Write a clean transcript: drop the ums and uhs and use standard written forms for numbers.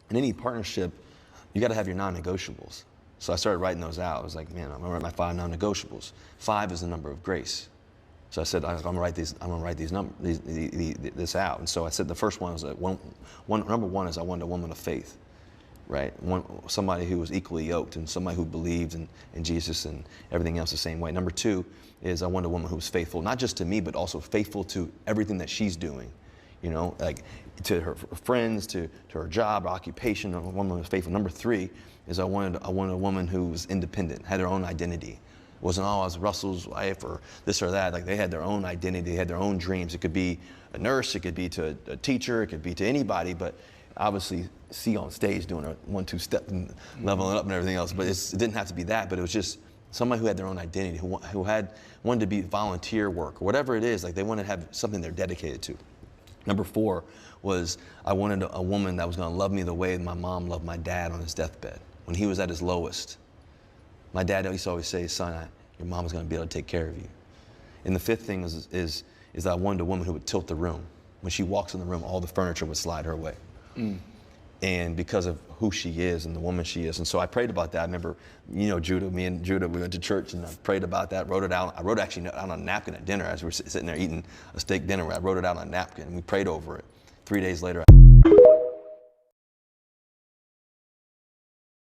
in any partnership, you got to have your non-negotiables. So I started writing those out. I was like, man, I'm gonna write my 5 non-negotiables. 5 is the number of grace. So I said, I'm gonna write this out. And so I said the first one was number one is I wanted a woman of faith, right? Somebody who was equally yoked and somebody who believed in Jesus and everything else the same way. Number 2 is I wanted a woman who was faithful, not just to me, but also faithful to everything that she's doing. You know, like to her friends, to her job, her occupation. A woman who was faithful. Number 3 is I wanted a woman who was independent, had her own identity. It wasn't, I was Russell's wife or this or that. Like they had their own identity, they had their own dreams. It could be a nurse, it could be to a teacher, it could be to anybody, but obviously see on stage doing a 1-2 step and leveling up and everything else. But it didn't have to be that, but it was just somebody who had their own identity, who wanted to be volunteer work or whatever it is. Like they wanted to have something they're dedicated to. Number 4 was I wanted a woman that was going to love me the way my mom loved my dad on his deathbed when he was at his lowest. My dad used to always say, son, your mom is going to be able to take care of you. And the 5th thing is that I wanted a woman who would tilt the room. When she walks in the room, all the furniture would slide her way. And because of who she is and the woman she is. And so I prayed about that. I remember, Judah, me and Judah, we went to church and I prayed about that, wrote it out. I wrote actually out on a napkin at dinner as we were sitting there eating a steak dinner. I wrote it out on a napkin and we prayed over it. 3 days later,